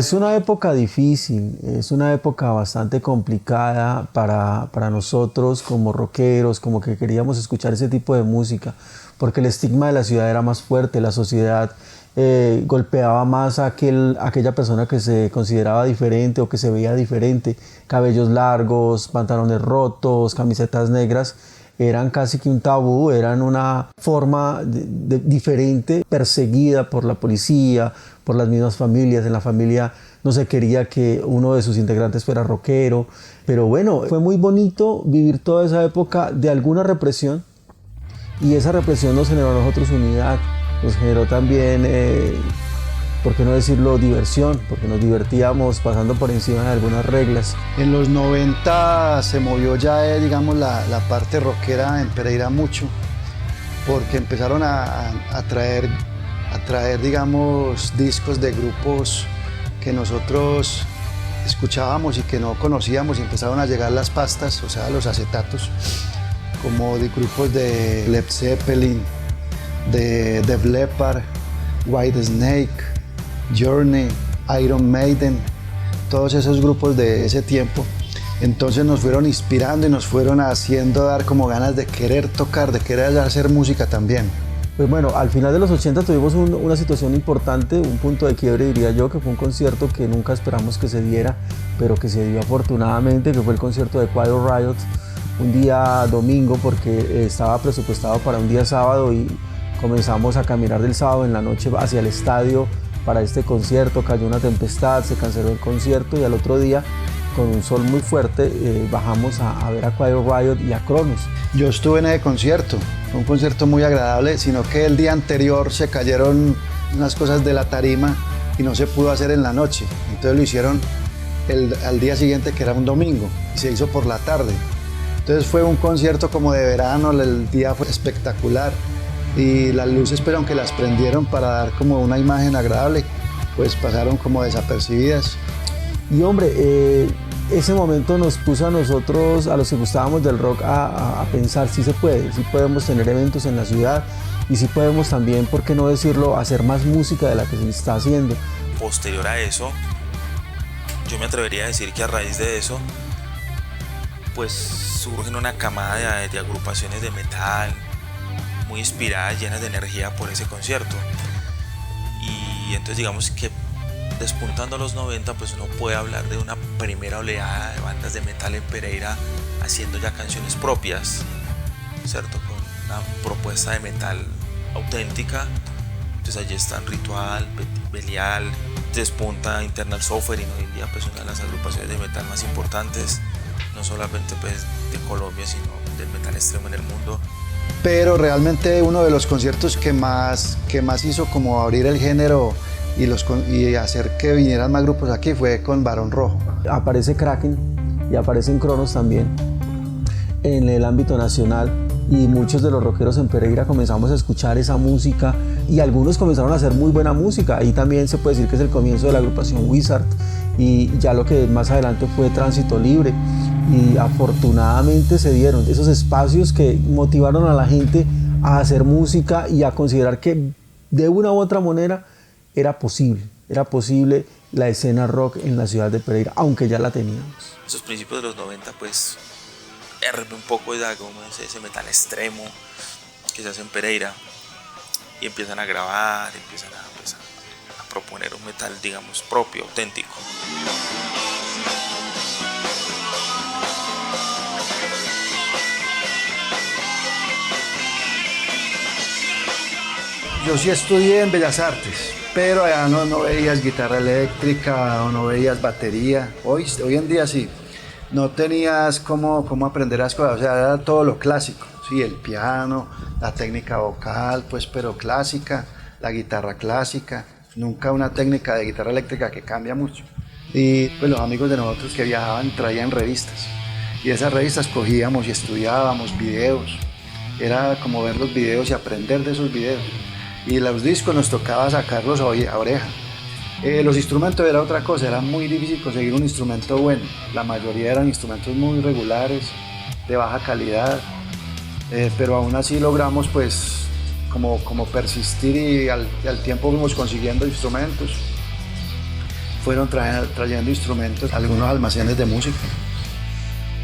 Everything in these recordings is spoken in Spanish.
Es una época difícil, es una época bastante complicada para nosotros como rockeros, como que queríamos escuchar ese tipo de música, porque el estigma de la ciudad era más fuerte, la sociedad golpeaba más a aquella persona que se consideraba diferente o que se veía diferente, cabellos largos, pantalones rotos, camisetas negras. Eran casi que un tabú, eran una forma diferente, perseguida por la policía, por las mismas familias. En la familia no se quería que uno de sus integrantes fuera rockero. Pero bueno, fue muy bonito vivir toda esa época de alguna represión, y esa represión nos generó a nosotros unidad, nos generó también, ¿por qué no decirlo, diversión? Porque nos divertíamos pasando por encima de algunas reglas. En los 90 se movió ya, digamos, la parte rockera en Pereira mucho, porque empezaron a traer, digamos, discos de grupos que nosotros escuchábamos y que no conocíamos, y empezaron a llegar las pastas, o sea, los acetatos, como de grupos de Led Zeppelin, de Def Leppard, Whitesnake, Journey, Iron Maiden, todos esos grupos de ese tiempo. Entonces nos fueron inspirando y nos fueron haciendo dar como ganas de querer tocar, de querer hacer música también. Pues bueno, al final de los 80 tuvimos una situación importante, un punto de quiebre, diría yo, que fue un concierto que nunca esperamos que se diera, pero que se dio afortunadamente, que fue el concierto de Quiet Riot, un día domingo, porque estaba presupuestado para un día sábado, y comenzamos a caminar del sábado en la noche hacia el estadio para este concierto. Cayó una tempestad, se canceló el concierto, y al otro día, con un sol muy fuerte, bajamos a ver a Quiet Riot y a Cronos. Yo estuve en ese concierto, fue un concierto muy agradable, sino que el día anterior se cayeron unas cosas de la tarima y no se pudo hacer en la noche. Entonces lo hicieron al día siguiente, que era un domingo, y se hizo por la tarde. Entonces fue un concierto como de verano, el día fue espectacular, y las luces, pero aunque las prendieron para dar como una imagen agradable, pues pasaron como desapercibidas. Y hombre, ese momento nos puso a nosotros, a los que gustábamos del rock, a pensar si se puede, si podemos tener eventos en la ciudad, y si podemos también, ¿por qué no decirlo?, hacer más música de la que se está haciendo. Posterior a eso, yo me atrevería a decir que a raíz de eso, pues surgen una camada de agrupaciones de metal muy inspiradas, llenas de energía por ese concierto. Y entonces digamos que despuntando a los 90, pues uno puede hablar de una primera oleada de bandas de metal en Pereira haciendo ya canciones propias, ¿cierto? Con una propuesta de metal auténtica. Entonces allí están Ritual, Belial, despunta Internal Suffering, hoy en día pues una de las agrupaciones de metal más importantes, no solamente pues de Colombia, sino del metal extremo en el mundo. Pero realmente uno de los conciertos que más hizo como abrir el género y hacer que vinieran más grupos aquí fue con Barón Rojo. Aparece Kraken y aparecen Cronos también en el ámbito nacional, y muchos de los rockeros en Pereira comenzamos a escuchar esa música, y algunos comenzaron a hacer muy buena música. Ahí también se puede decir que es el comienzo de la agrupación Wizard, y ya lo que más adelante fue Tránsito Libre. Y afortunadamente se dieron esos espacios que motivaron a la gente a hacer música y a considerar que de una u otra manera era posible la escena rock en la ciudad de Pereira, aunque ya la teníamos. Esos principios de los 90 pues herve un poco ese metal extremo que se hace en Pereira, y empiezan a grabar, empiezan a proponer un metal, digamos, propio, auténtico. Yo sí estudié en Bellas Artes, pero allá no veías guitarra eléctrica o no veías batería. Hoy en día sí, no tenías cómo aprender las cosas, o sea, era todo lo clásico, sí, el piano, la técnica vocal, pues, pero clásica, la guitarra clásica, nunca una técnica de guitarra eléctrica que cambia mucho. Y pues los amigos de nosotros que viajaban traían revistas, y esas revistas cogíamos y estudiábamos videos, era como ver los videos y aprender de esos videos. Y los discos nos tocaba sacarlos a oreja. Los instrumentos era otra cosa, era muy difícil conseguir un instrumento bueno. La mayoría eran instrumentos muy regulares, de baja calidad, pero aún así logramos pues como persistir, y al tiempo fuimos consiguiendo instrumentos. fueron trayendo instrumentos a algunos almacenes de música.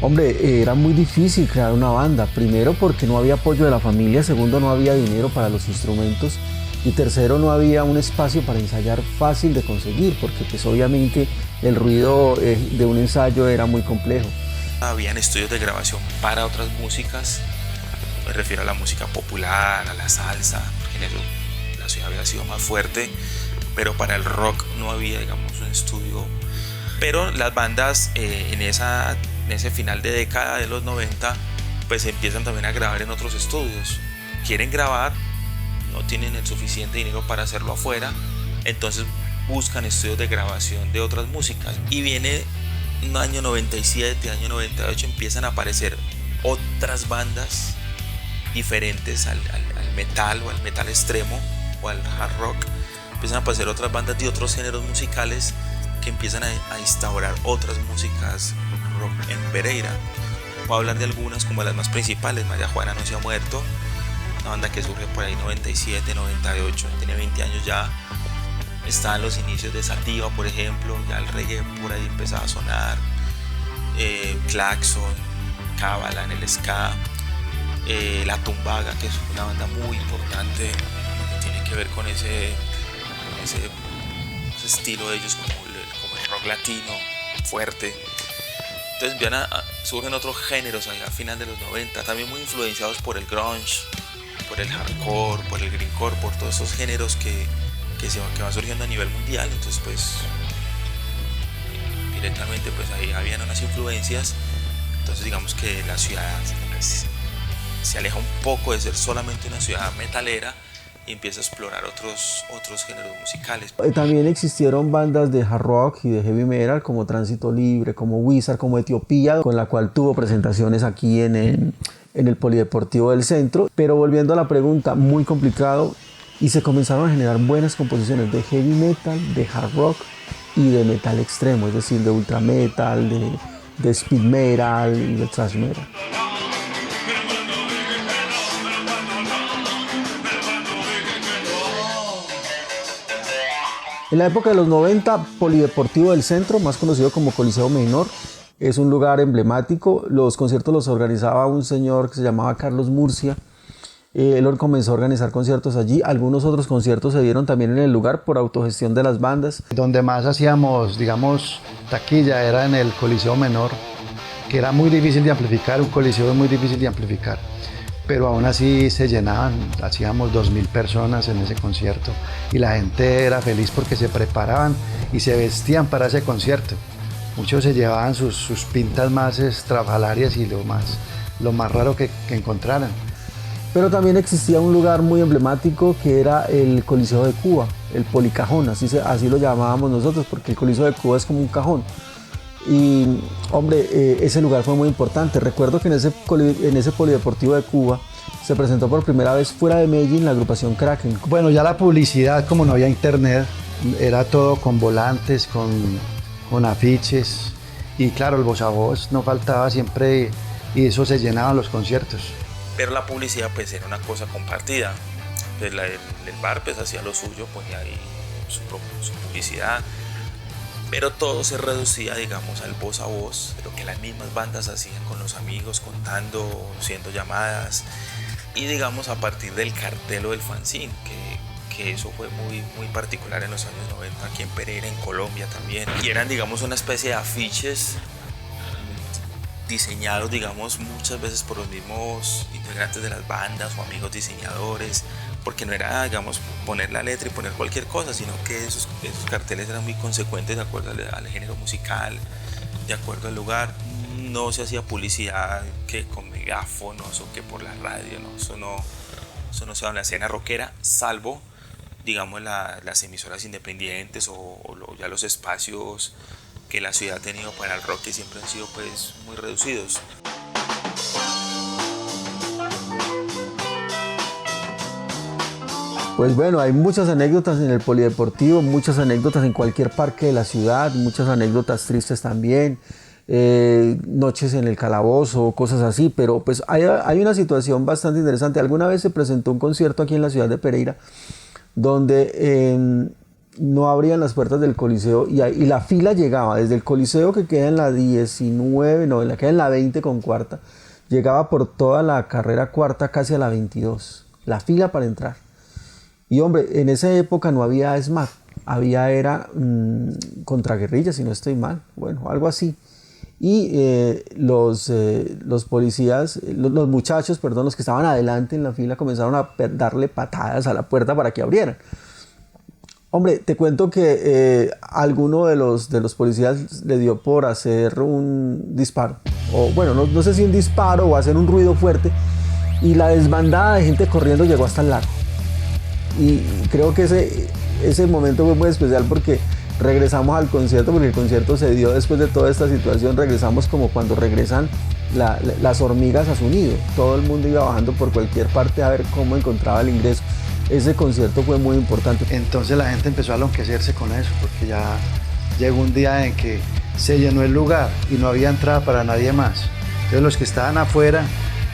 Hombre, era muy difícil crear una banda. Primero porque no había apoyo de la familia, segundo no había dinero para los instrumentos y tercero no había un espacio para ensayar fácil de conseguir, porque pues obviamente el ruido de un ensayo era muy complejo. Habían estudios de grabación para otras músicas, me refiero a la música popular, a la salsa, porque en eso la ciudad había sido más fuerte, pero para el rock no había, digamos, un estudio. Pero las bandas en ese final de década de los 90 pues empiezan también a grabar en otros estudios. Quieren grabar, no tienen el suficiente dinero para hacerlo afuera, entonces buscan estudios de grabación de otras músicas. Y viene un año 97, año 98, empiezan a aparecer otras bandas diferentes al metal o al metal extremo o al hard rock. Empiezan a aparecer otras bandas de otros géneros musicales que empiezan a instaurar otras músicas rock en Pereira. Voy a hablar de algunas como las más principales. María Juana no se ha muerto, una banda que surge por ahí 97, 98, tiene 20 años ya. Están los inicios de Sativa, por ejemplo, ya el reggae por ahí empezaba a sonar. Claxon, Cábala en el ska, La Tumbaga, que es una banda muy importante que tiene que ver con ese estilo de ellos como el rock latino fuerte. Entonces surgen otros géneros a final de los 90, también muy influenciados por el grunge, por el hardcore, por el greencore, por todos esos géneros que van surgiendo a nivel mundial. Entonces pues directamente pues ahí habían unas influencias. Entonces digamos que la ciudad pues, se aleja un poco de ser solamente una ciudad metalera y empieza a explorar otros géneros musicales. También existieron bandas de hard rock y de heavy metal como Tránsito Libre, como Wizard, como Etiopía, con la cual tuvo presentaciones aquí en el Polideportivo del Centro. Pero volviendo a la pregunta, muy complicado, y se comenzaron a generar buenas composiciones de heavy metal, de hard rock y de metal extremo, es decir, de ultra metal, de speed metal y de thrash metal. En la época de los 90, Polideportivo del Centro, más conocido como Coliseo Menor, es un lugar emblemático. Los conciertos los organizaba un señor que se llamaba Carlos Murcia. Él comenzó a organizar conciertos allí. Algunos otros conciertos se dieron también en el lugar por autogestión de las bandas. Donde más hacíamos, digamos, taquilla era en el Coliseo Menor, que era muy difícil de amplificar, un coliseo es muy difícil de amplificar. Pero aún así se llenaban, hacíamos 2.000 personas en ese concierto y la gente era feliz porque se preparaban y se vestían para ese concierto. Muchos se llevaban sus pintas más estrafalarias y lo más raro que encontraran. Pero también existía un lugar muy emblemático que era el Coliseo de Cuba, el Policajón, así lo llamábamos nosotros, porque el Coliseo de Cuba es como un cajón. Y hombre, ese lugar fue muy importante. Recuerdo que en ese Polideportivo de Cuba se presentó por primera vez fuera de Medellín la agrupación Kraken. Bueno, ya la publicidad, como no había internet, era todo con volantes, con afiches, y claro, el voz a voz no faltaba siempre y eso se llenaban los conciertos. Pero la publicidad pues era una cosa compartida. Pues el bar pues hacía lo suyo, ponía ahí su publicidad, pero todo se reducía, digamos, al voz a voz, lo que las mismas bandas hacían con los amigos, contando, haciendo llamadas, y digamos a partir del cartel o del fanzine, que eso fue muy particular en los años 90 aquí en Pereira, en Colombia también, y eran, digamos, una especie de afiches diseñados, digamos, muchas veces por los mismos integrantes de las bandas o amigos diseñadores, porque no era, digamos, poner la letra y poner cualquier cosa, sino que esos carteles eran muy consecuentes de acuerdo al género musical, de acuerdo al lugar. No se hacía publicidad que con megáfonos o que por la radio, no, eso no se da en la escena rockera, salvo, digamos, las emisoras independientes o ya los espacios que la ciudad ha tenido para el rock, que siempre han sido pues muy reducidos. Pues bueno, hay muchas anécdotas en el Polideportivo, muchas anécdotas en cualquier parque de la ciudad, muchas anécdotas tristes también, noches en el calabozo, cosas así, pero pues hay una situación bastante interesante. Alguna vez se presentó un concierto aquí en la ciudad de Pereira donde no abrían las puertas del Coliseo y la fila llegaba desde el Coliseo, que queda en la 19, no, la queda en la 20 con cuarta, llegaba por toda la carrera cuarta casi a la 22, la fila para entrar. Y hombre, en esa época no había SMAT, era contraguerrilla, si no estoy mal, bueno, algo así. Y los policías, los muchachos, perdón, los que estaban adelante en la fila comenzaron a darle patadas a la puerta para que abrieran. Hombre, te cuento que alguno de los policías le dio por hacer un disparo, o bueno, no sé si un disparo o hacer un ruido fuerte, y la desbandada de gente corriendo llegó hasta el lago. Y creo que ese momento fue muy especial porque regresamos al concierto, porque el concierto se dio después de toda esta situación. Regresamos como cuando regresan las hormigas a su nido. Todo el mundo iba bajando por cualquier parte a ver cómo encontraba el ingreso. Ese concierto fue muy importante. Entonces la gente empezó a enloquecerse con eso, porque ya llegó un día en que se llenó el lugar y no había entrada para nadie más. Entonces los que estaban afuera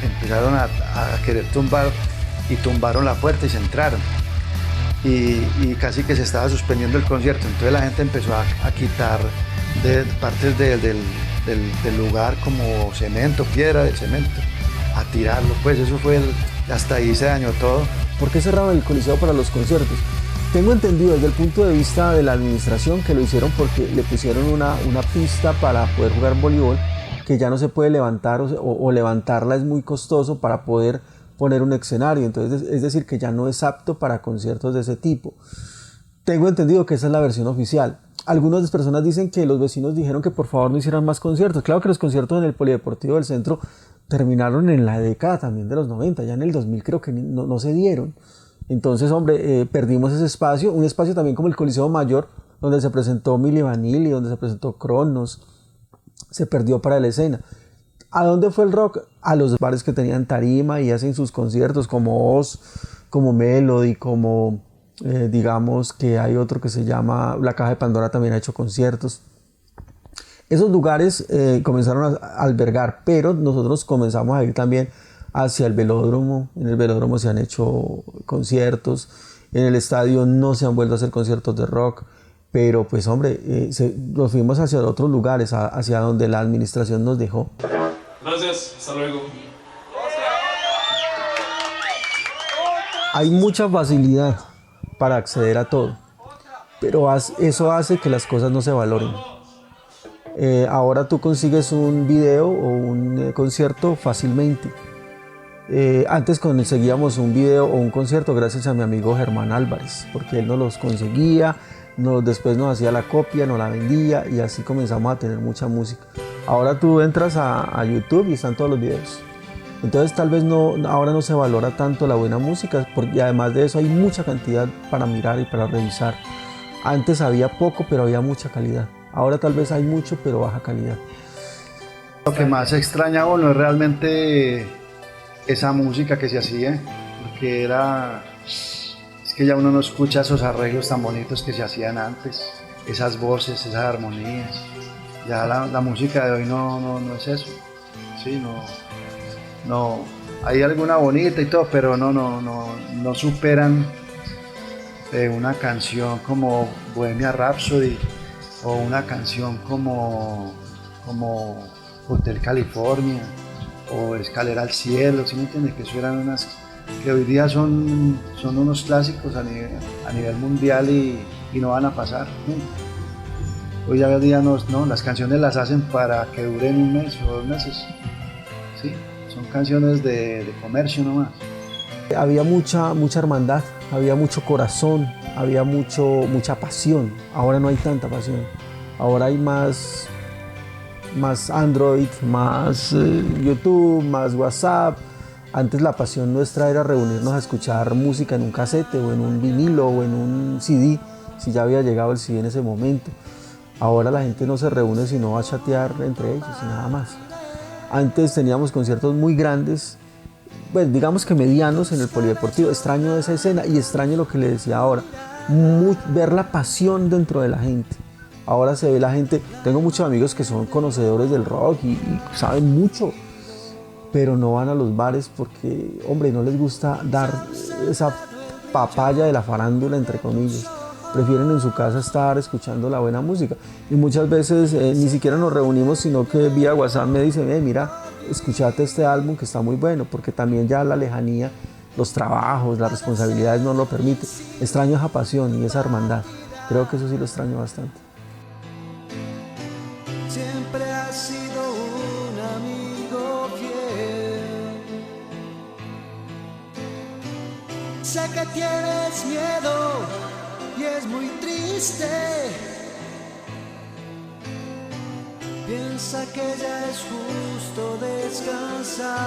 empezaron a querer tumbar, y tumbaron la puerta y se entraron. Y casi que se estaba suspendiendo el concierto. Entonces la gente empezó a quitar partes del lugar, como cemento, piedra de cemento, a tirarlo. Pues eso fue, hasta ahí se dañó todo. ¿Por qué cerraron el Coliseo para los conciertos? Tengo entendido desde el punto de vista de la administración que lo hicieron porque le pusieron una pista para poder jugar voleibol, que ya no se puede levantar, o levantarla es muy costoso para poder poner un escenario. Entonces, es decir, que ya no es apto para conciertos de ese tipo. Tengo entendido que esa es la versión oficial. Algunas personas dicen que los vecinos dijeron que por favor no hicieran más conciertos. Claro que los conciertos en el Polideportivo del Centro terminaron en la década también de los 90, ya en el 2000 creo que no se dieron. Entonces, hombre, perdimos ese espacio, un espacio también como el Coliseo Mayor, donde se presentó Milli Vanilli, donde se presentó Cronos, se perdió para la escena. ¿A dónde fue el rock? A los bares que tenían tarima y hacen sus conciertos, como Oz, como Melody, como digamos que hay otro que se llama La Caja de Pandora, también ha hecho conciertos. Esos lugares comenzaron a albergar, pero nosotros comenzamos a ir también hacia el velódromo. En el velódromo se han hecho conciertos, en el estadio no se han vuelto a hacer conciertos de rock, pero pues hombre, nos fuimos hacia otros lugares, hacia donde la administración nos dejó. Gracias, hasta luego. Hay mucha facilidad para acceder a todo, pero eso hace que las cosas no se valoren. Ahora tú consigues un video o un concierto fácilmente. Antes conseguíamos un video o un concierto gracias a mi amigo Germán Álvarez, porque él nos los conseguía, después nos hacía la copia, nos la vendía y así comenzamos a tener mucha música. Ahora tú entras a YouTube y están todos los videos. Entonces tal vez ahora no se valora tanto la buena música, porque además de eso hay mucha cantidad para mirar y para revisar. Antes había poco, pero había mucha calidad. Ahora tal vez hay mucho, pero baja calidad. Lo que más extraña a uno es realmente esa música que se hacía, porque es que ya uno no escucha esos arreglos tan bonitos que se hacían antes, esas voces, esas armonías. Ya la música de hoy no es eso. Sí, no, hay alguna bonita y todo, pero no superan una canción como Bohemia Rhapsody o una canción como Hotel California o Escalera al Cielo, ¿sí me entiendes? Que eso eran unas que hoy día son unos clásicos a nivel mundial y no van a pasar nunca. Hoy día no, las canciones las hacen para que duren un mes o 2 meses. Sí, son canciones de comercio nomás. Había mucha hermandad, había mucho corazón, había mucha pasión. Ahora no hay tanta pasión. Ahora hay más Android, más YouTube, más WhatsApp. Antes la pasión nuestra era reunirnos a escuchar música en un casete o en un vinilo o en un CD, si ya había llegado el CD en ese momento. Ahora la gente no se reúne sino a chatear entre ellos y nada más. Antes teníamos conciertos muy grandes, pues digamos que medianos en el Polideportivo. Extraño esa escena y extraño lo que le decía ahora, ver la pasión dentro de la gente. Ahora se ve la gente, tengo muchos amigos que son conocedores del rock y saben mucho, pero no van a los bares porque, hombre, no les gusta dar esa papaya de la farándula, entre comillas. prefieren en su casa estar escuchando la buena música. Y muchas veces ni siquiera nos reunimos, sino que vía WhatsApp me dicen, mira, escuchate este álbum que está muy bueno, porque también ya la lejanía, los trabajos, las responsabilidades no lo permiten. Extraño esa pasión y esa hermandad. Creo que eso sí lo extraño bastante. Siempre has sido un amigo fiel. Sé que tienes miedo y es muy triste. Piensa que ya es justo descansar.